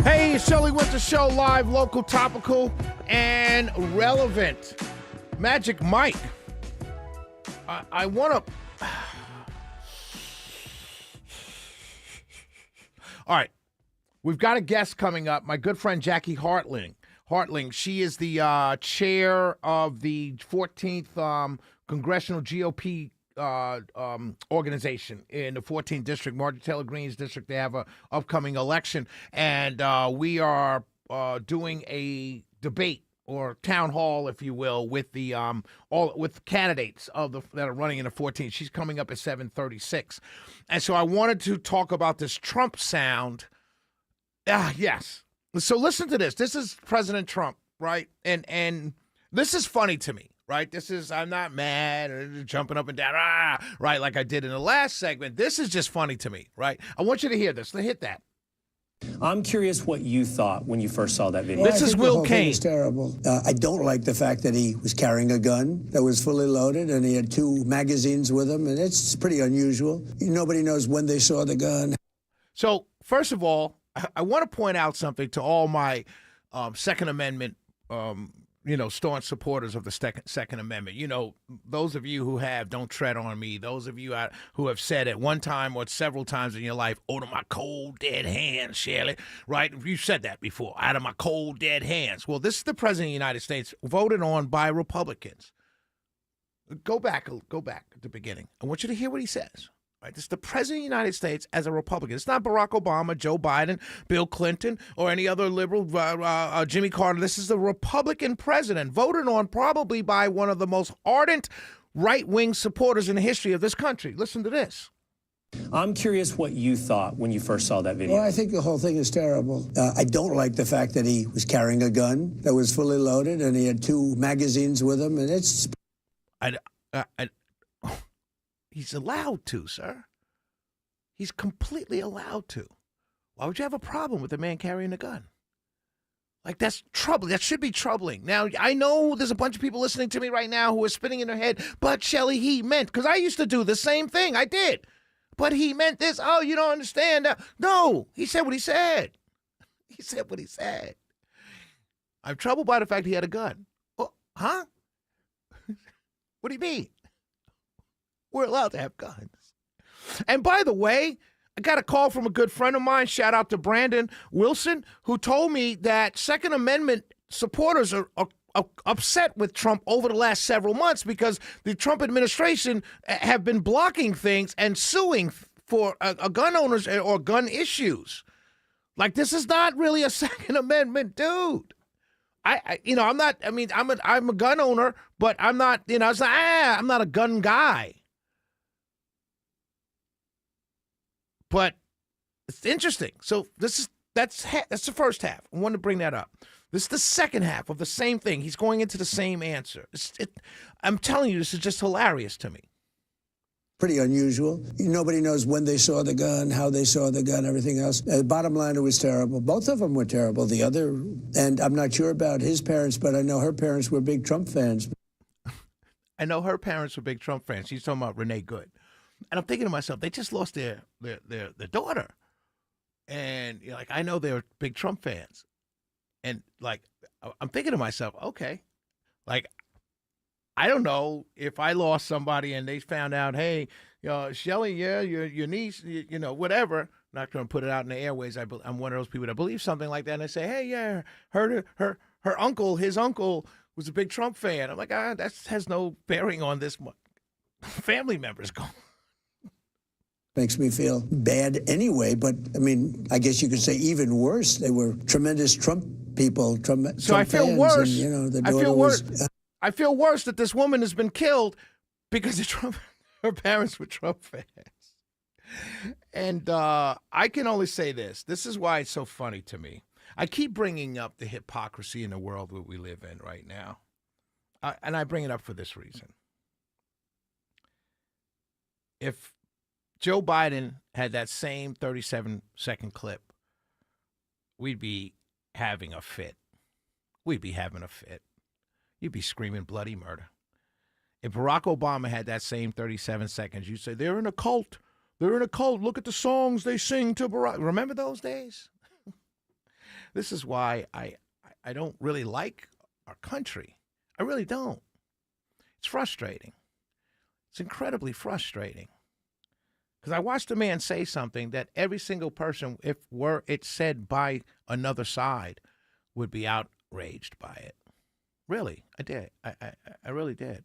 Hey, it's Shelley Winter Show, live, local, topical, and relevant. Magic Mike. I want to... All right. We've got a guest coming up, my good friend Jackie Hartling. She is the chair of the 14th Congressional GOP organization in the 14th district, Marjorie Taylor Greene's district. They have a upcoming election, and we are doing a debate or town hall, if you will, with the with candidates that are running in the 14th. She's coming up at 7:36, and so I wanted to talk about this Trump sound. Yes. So listen to this. This is President Trump, right? And this is funny to me. Right, I'm not mad or jumping up and down, right, like I did in the last segment. This is just funny to me, right? I want you to hear this. Hit that. I'm curious what you thought when you first saw that video. This is Will Cain. It's terrible. I don't like the fact that he was carrying a gun that was fully loaded, and he had 2 magazines with him, and it's pretty unusual. Nobody knows when they saw the gun. So, first of all, I want to point out something to all my Second Amendment staunch supporters of the Second Amendment. You know, those of you who have "Don't Tread on Me," those of you who have said at one time or several times in your life, "Out of my cold, dead hands, Shirley," right? You said that before, "out of my cold, dead hands." Well, this is the President of the United States, voted on by Republicans. Go back at the beginning. I want you to hear what he says. Right, this is the President of the United States as a Republican. It's not Barack Obama, Joe Biden, Bill Clinton, or any other liberal, Jimmy Carter. This is the Republican president, voted on probably by one of the most ardent right-wing supporters in the history of this country. Listen to this. I'm curious what you thought when you first saw that video. Well, I think the whole thing is terrible. I don't like the fact that he was carrying a gun that was fully loaded, and he had 2 magazines with him, and it's... He's allowed to, sir. He's completely allowed to. Why would you have a problem with a man carrying a gun? Like, that's troubling. That should be troubling. Now, I know there's a bunch of people listening to me right now who are spinning in their head, but Shelley, he meant, because I used to do the same thing. I did. But he meant this. Oh, you don't understand. No, he said what he said. He said what he said. I'm troubled by the fact he had a gun. Oh, huh? What do you mean? We're allowed to have guns. And by the way, I got a call from a good friend of mine, shout out to Brandon Wilson, who told me that Second Amendment supporters are upset with Trump over the last several months because the Trump administration have been blocking things and suing for gun owners or gun issues. Like, this is not really a Second Amendment dude. I'm a gun owner, but I'm not, it's like, I'm not a gun guy. But it's interesting. So that's the first half. I wanted to bring that up. This is the second half of the same thing. He's going into the same answer. I'm telling you, this is just hilarious to me. Pretty unusual. Nobody knows when they saw the gun, how they saw the gun, everything else. Bottom line, it was terrible. Both of them were terrible. The other, and I'm not sure about his parents, but I know her parents were big Trump fans. I know her parents were big Trump fans. She's talking about Renee Good. And I'm thinking to myself, they just lost their daughter. And I know they're big Trump fans. And I'm thinking to myself, okay, I don't know if I lost somebody and they found out, hey, Shelley, your niece, whatever. Not going to put it out in the airways. I'm one of those people that believe something like that. And they say, hey, yeah, her uncle, his uncle was a big Trump fan. I'm like, that has no bearing on this family members going. Makes me feel bad anyway, but I mean, I guess you could say even worse. They were tremendous Trump people. So I feel worse. And, I feel worse. I feel worse that this woman has been killed because her parents were Trump fans. And I can only say this. This is why it's so funny to me. I keep bringing up the hypocrisy in the world that we live in right now. And I bring it up for this reason. If Joe Biden had that same 37-second clip, we'd be having a fit. We'd be having a fit. You'd be screaming bloody murder. If Barack Obama had that same 37 seconds, you'd say, they're in a cult. They're in a cult. Look at the songs they sing to Barack. Remember those days? This is why I don't really like our country. I really don't. It's frustrating. It's incredibly frustrating. Because I watched a man say something that every single person, if were it said by another side, would be outraged by it. Really, I did. I really did.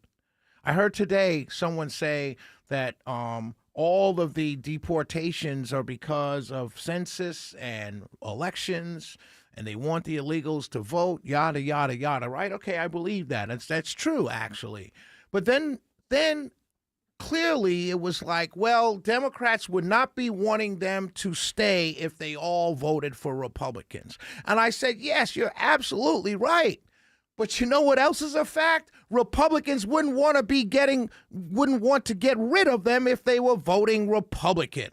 I heard today someone say that all of the deportations are because of census and elections, and they want the illegals to vote, yada, yada, yada, right? Okay, I believe that. That's true, actually. But then clearly it was like, well, Democrats would not be wanting them to stay if they all voted for Republicans. And I said, yes, you're absolutely right. But you know what else is a fact? Republicans wouldn't want to get rid of them if they were voting Republican.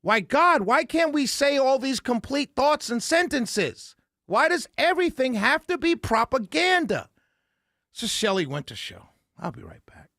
Why, God, why can't we say all these complete thoughts and sentences? Why does everything have to be propaganda? This is Shelley Winter Show. I'll be right back.